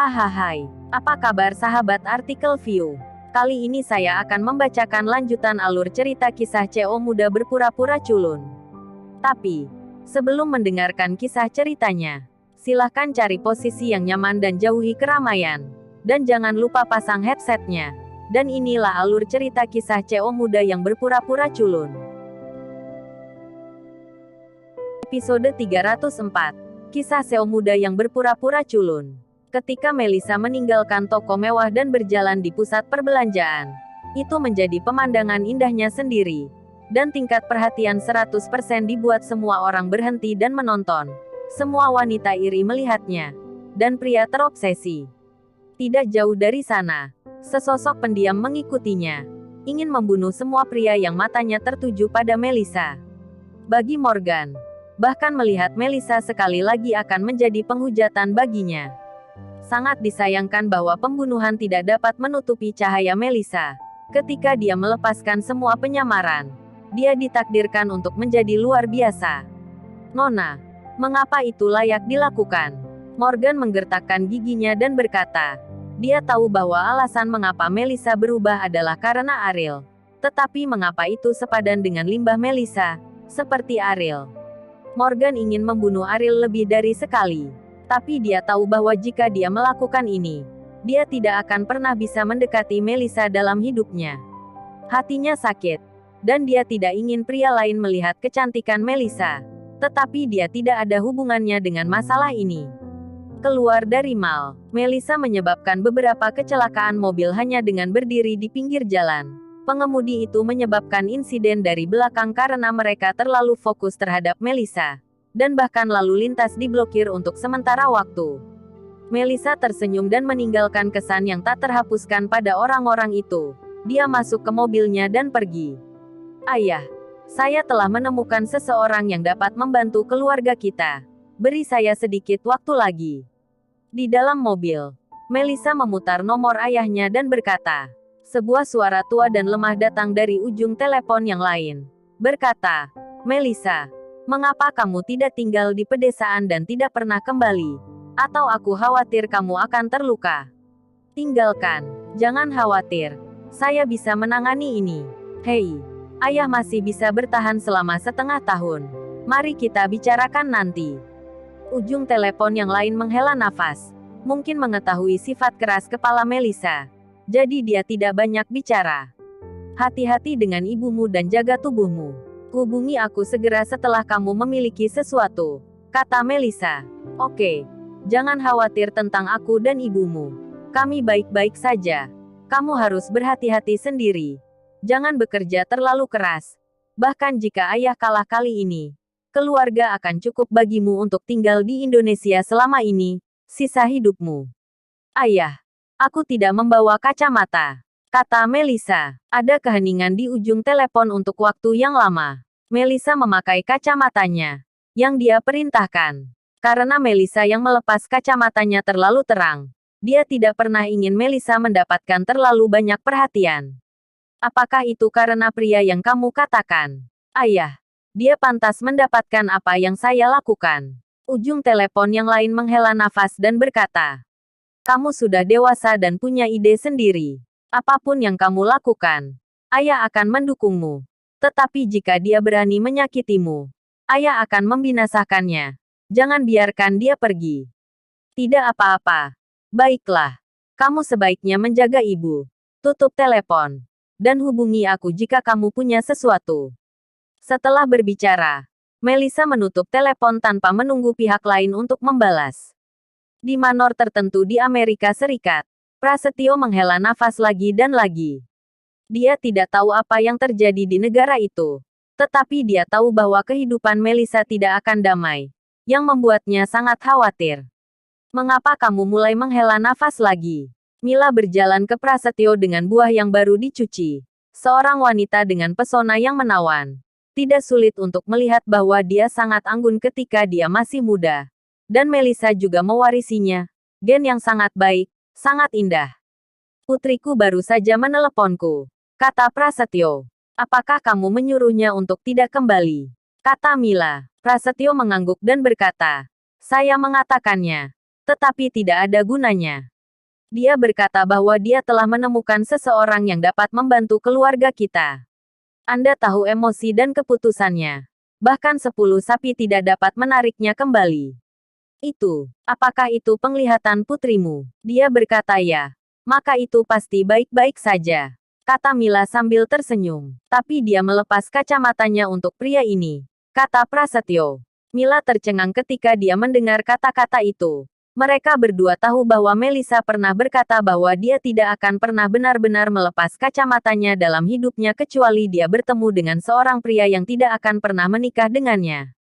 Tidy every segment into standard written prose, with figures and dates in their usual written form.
Hai, apa kabar sahabat artikel view? Kali ini saya akan membacakan lanjutan alur cerita kisah CO muda berpura-pura culun. Tapi, sebelum mendengarkan kisah ceritanya, silahkan cari posisi yang nyaman dan jauhi keramaian. Dan jangan lupa pasang headsetnya. Dan inilah alur cerita kisah CO muda yang berpura-pura culun. Episode 304. Kisah CO muda yang berpura-pura culun. Ketika Melissa meninggalkan toko mewah dan berjalan di pusat perbelanjaan, itu menjadi pemandangan indahnya sendiri. Dan tingkat perhatian 100% dibuat semua orang berhenti dan menonton. Semua wanita iri melihatnya. Dan pria terobsesi. Tidak jauh dari sana, sesosok pendiam mengikutinya. Ingin membunuh semua pria yang matanya tertuju pada Melissa. Bagi Morgan, bahkan melihat Melissa sekali lagi akan menjadi penghujatan baginya. Sangat disayangkan bahwa pembunuhan tidak dapat menutupi cahaya Melissa. Ketika dia melepaskan semua penyamaran, dia ditakdirkan untuk menjadi luar biasa. Nona, mengapa itu layak dilakukan? Morgan menggertakkan giginya dan berkata, dia tahu bahwa alasan mengapa Melissa berubah adalah karena Ariel. Tetapi mengapa itu sepadan dengan limbah Melissa, seperti Ariel? Morgan ingin membunuh Ariel lebih dari sekali. Tapi dia tahu bahwa jika dia melakukan ini, dia tidak akan pernah bisa mendekati Melissa dalam hidupnya. Hatinya sakit, dan dia tidak ingin pria lain melihat kecantikan Melissa. Tetapi dia tidak ada hubungannya dengan masalah ini. Keluar dari mall, Melissa menyebabkan beberapa kecelakaan mobil hanya dengan berdiri di pinggir jalan. Pengemudi itu menyebabkan insiden dari belakang karena mereka terlalu fokus terhadap Melissa. Dan bahkan lalu lintas diblokir untuk sementara waktu. Melissa tersenyum dan meninggalkan kesan yang tak terhapuskan pada orang-orang itu. Dia masuk ke mobilnya dan pergi. Ayah, saya telah menemukan seseorang yang dapat membantu keluarga kita. Beri saya sedikit waktu lagi. Di dalam mobil, Melissa memutar nomor ayahnya dan berkata, sebuah suara tua dan lemah datang dari ujung telepon yang lain. Berkata, Melissa, mengapa kamu tidak tinggal di pedesaan dan tidak pernah kembali? Atau aku khawatir kamu akan terluka. Tinggalkan, jangan khawatir. Saya bisa menangani ini. Hei, ayah masih bisa bertahan selama setengah tahun. Mari kita bicarakan nanti. Ujung telepon yang lain menghela nafas. Mungkin mengetahui sifat keras kepala Melissa. Jadi dia tidak banyak bicara. Hati-hati dengan ibumu dan jaga tubuhmu. Hubungi aku segera setelah kamu memiliki sesuatu, kata Melissa. Oke, jangan khawatir tentang aku dan ibumu. Kami baik-baik saja. Kamu harus berhati-hati sendiri. Jangan bekerja terlalu keras. Bahkan jika ayah kalah kali ini, keluarga akan cukup bagimu untuk tinggal di Indonesia selama ini, sisa hidupmu. Ayah, aku tidak membawa kacamata, kata Melissa. Ada keheningan di ujung telepon untuk waktu yang lama. Melissa memakai kacamatanya, yang dia perintahkan. Karena Melissa yang melepas kacamatanya terlalu terang, dia tidak pernah ingin Melissa mendapatkan terlalu banyak perhatian. Apakah itu karena pria yang kamu katakan? Ayah, dia pantas mendapatkan apa yang saya lakukan. Ujung telepon yang lain menghela nafas dan berkata, kamu sudah dewasa dan punya ide sendiri. Apapun yang kamu lakukan, ayah akan mendukungmu. Tetapi jika dia berani menyakitimu, ayah akan membinasakannya. Jangan biarkan dia pergi. Tidak apa-apa. Baiklah. Kamu sebaiknya menjaga ibu. Tutup telepon. Dan hubungi aku jika kamu punya sesuatu. Setelah berbicara, Melissa menutup telepon tanpa menunggu pihak lain untuk membalas. Di manor tertentu di Amerika Serikat, Prasetyo menghela nafas lagi dan lagi. Dia tidak tahu apa yang terjadi di negara itu. Tetapi dia tahu bahwa kehidupan Melissa tidak akan damai. Yang membuatnya sangat khawatir. Mengapa kamu mulai menghela nafas lagi? Mila berjalan ke Prasetyo dengan buah yang baru dicuci. Seorang wanita dengan pesona yang menawan. Tidak sulit untuk melihat bahwa dia sangat anggun ketika dia masih muda. Dan Melissa juga mewarisinya. Gen yang sangat baik. Sangat indah. Putriku baru saja meneleponku, kata Prasetyo. Apakah kamu menyuruhnya untuk tidak kembali? Kata Mila. Prasetyo mengangguk dan berkata, saya mengatakannya. Tetapi tidak ada gunanya. Dia berkata bahwa dia telah menemukan seseorang yang dapat membantu keluarga kita. Anda tahu emosi dan keputusannya. Bahkan 10 sapi tidak dapat menariknya kembali. Apakah itu penglihatan putrimu? Dia berkata ya. Maka itu pasti baik-baik saja, kata Mila sambil tersenyum. Tapi dia melepas kacamatanya untuk pria ini, kata Prasetyo. Mila tercengang ketika dia mendengar kata-kata itu. Mereka berdua tahu bahwa Melissa pernah berkata bahwa dia tidak akan pernah benar-benar melepas kacamatanya dalam hidupnya kecuali dia bertemu dengan seorang pria yang tidak akan pernah menikah dengannya.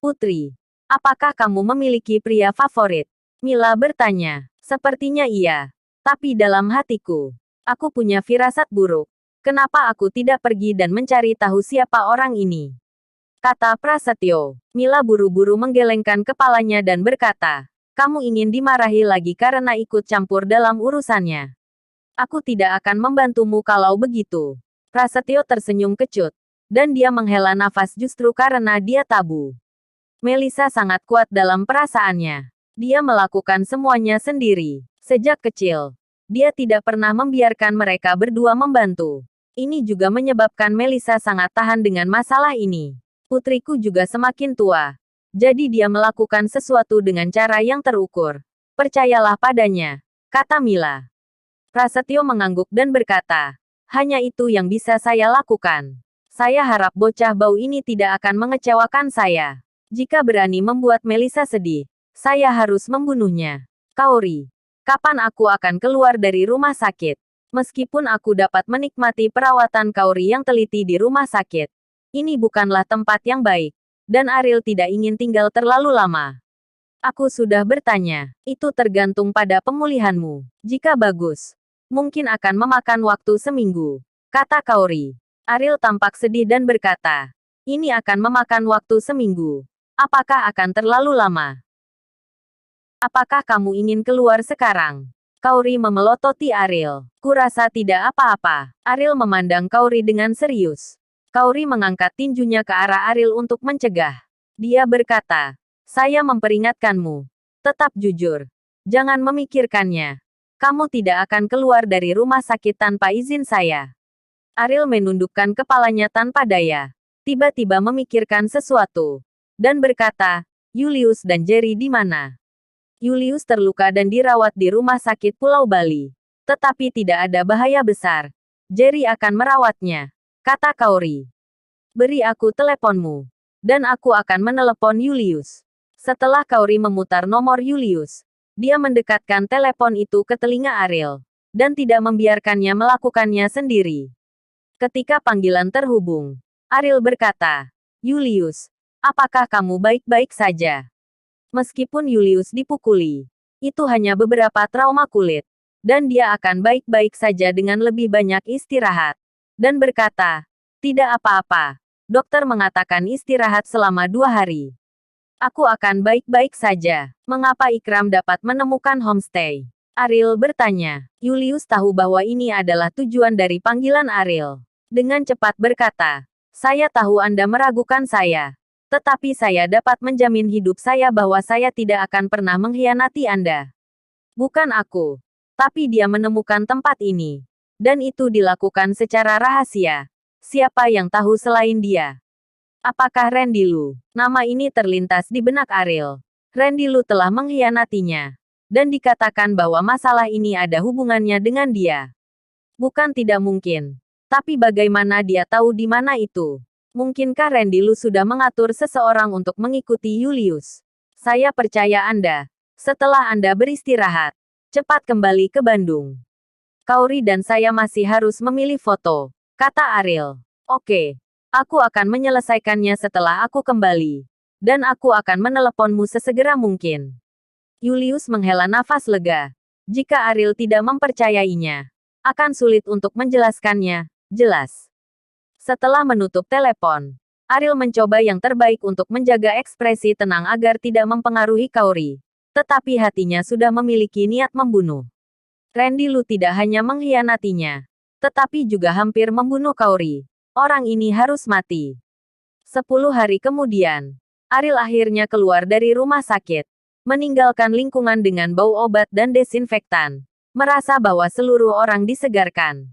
Putri, apakah kamu memiliki pria favorit? Mila bertanya. Sepertinya iya. Tapi dalam hatiku, aku punya firasat buruk. Kenapa aku tidak pergi dan mencari tahu siapa orang ini? Kata Prasetyo. Mila buru-buru menggelengkan kepalanya dan berkata, kamu ingin dimarahi lagi karena ikut campur dalam urusannya. Aku tidak akan membantumu kalau begitu. Prasetyo tersenyum kecut. Dan dia menghela nafas justru karena dia tabu. Melissa sangat kuat dalam perasaannya. Dia melakukan semuanya sendiri. Sejak kecil, dia tidak pernah membiarkan mereka berdua membantu. Ini juga menyebabkan Melissa sangat tahan dengan masalah ini. Putriku juga semakin tua. Jadi dia melakukan sesuatu dengan cara yang terukur. Percayalah padanya, kata Mila. Prasetyo mengangguk dan berkata, hanya itu yang bisa saya lakukan. Saya harap bocah bau ini tidak akan mengecewakan saya. Jika berani membuat Melissa sedih, saya harus membunuhnya. Kaori, kapan aku akan keluar dari rumah sakit? Meskipun aku dapat menikmati perawatan Kaori yang teliti di rumah sakit, ini bukanlah tempat yang baik. Dan Ariel tidak ingin tinggal terlalu lama. Aku sudah bertanya, itu tergantung pada pemulihanmu. Jika bagus, mungkin akan memakan waktu seminggu, kata Kaori. Ariel tampak sedih dan berkata, ini akan memakan waktu seminggu. Apakah akan terlalu lama? Apakah kamu ingin keluar sekarang? Kaori memelototi Ariel. Kurasa tidak apa-apa. Ariel memandang Kaori dengan serius. Kaori mengangkat tinjunya ke arah Ariel untuk mencegah. Dia berkata, saya memperingatkanmu. Tetap jujur. Jangan memikirkannya. Kamu tidak akan keluar dari rumah sakit tanpa izin saya. Ariel menundukkan kepalanya tanpa daya. Tiba-tiba memikirkan sesuatu. Dan berkata, Julius dan Jerry di mana? Julius terluka dan dirawat di rumah sakit Pulau Bali. Tetapi tidak ada bahaya besar. Jerry akan merawatnya, kata Kaori. Beri aku teleponmu. Dan aku akan menelepon Julius. Setelah Kaori memutar nomor Julius, dia mendekatkan telepon itu ke telinga Ariel. Dan tidak membiarkannya melakukannya sendiri. Ketika panggilan terhubung, Ariel berkata, Julius, apakah kamu baik-baik saja? Meskipun Julius dipukuli, itu hanya beberapa trauma kulit. Dan dia akan baik-baik saja dengan lebih banyak istirahat. Dan berkata, tidak apa-apa. Dokter mengatakan istirahat selama 2 hari. Aku akan baik-baik saja. Mengapa Ikram dapat menemukan homestay? Ariel bertanya. Julius tahu bahwa ini adalah tujuan dari panggilan Ariel. Dengan cepat berkata, saya tahu Anda meragukan saya. Tetapi saya dapat menjamin hidup saya bahwa saya tidak akan pernah mengkhianati Anda. Bukan aku. Tapi dia menemukan tempat ini. Dan itu dilakukan secara rahasia. Siapa yang tahu selain dia? Apakah Randy Lu? Nama ini terlintas di benak Ariel. Randy Lu telah mengkhianatinya. Dan dikatakan bahwa masalah ini ada hubungannya dengan dia. Bukan tidak mungkin. Tapi bagaimana dia tahu di mana itu? Mungkinkah Randy Lu sudah mengatur seseorang untuk mengikuti Julius? Saya percaya Anda. Setelah Anda beristirahat, cepat kembali ke Bandung. Kaori dan saya masih harus memilih foto, kata Ariel. Oke. Aku akan menyelesaikannya setelah aku kembali. Dan aku akan meneleponmu sesegera mungkin. Julius menghela nafas lega. Jika Ariel tidak mempercayainya, akan sulit untuk menjelaskannya, jelas. Setelah menutup telepon, Ariel mencoba yang terbaik untuk menjaga ekspresi tenang agar tidak mempengaruhi Kaori. Tetapi hatinya sudah memiliki niat membunuh. Randy Lu tidak hanya mengkhianatinya, tetapi juga hampir membunuh Kaori. Orang ini harus mati. 10 hari kemudian, Ariel akhirnya keluar dari rumah sakit, meninggalkan lingkungan dengan bau obat dan desinfektan. merasa bahwa seluruh orang disegarkan.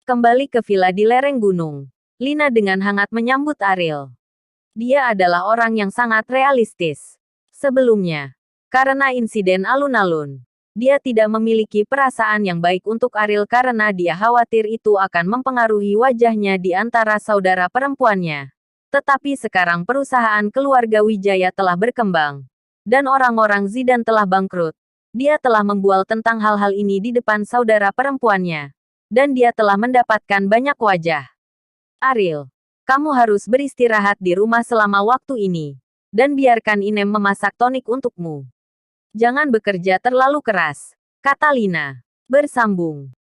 Kembali ke villa di lereng gunung, Lina dengan hangat menyambut Ariel. Dia adalah orang yang sangat realistis. Sebelumnya, karena insiden alun-alun, dia tidak memiliki perasaan yang baik untuk Ariel karena dia khawatir itu akan mempengaruhi wajahnya di antara saudara perempuannya. Tetapi sekarang perusahaan keluarga Wijaya telah berkembang, dan orang-orang Zidan telah bangkrut. Dia telah membual tentang hal-hal ini di depan saudara perempuannya. Dan dia telah mendapatkan banyak wajah. Ariel, kamu harus beristirahat di rumah selama waktu ini. Dan biarkan Inem memasak tonik untukmu. Jangan bekerja terlalu keras, kata Lina. Bersambung.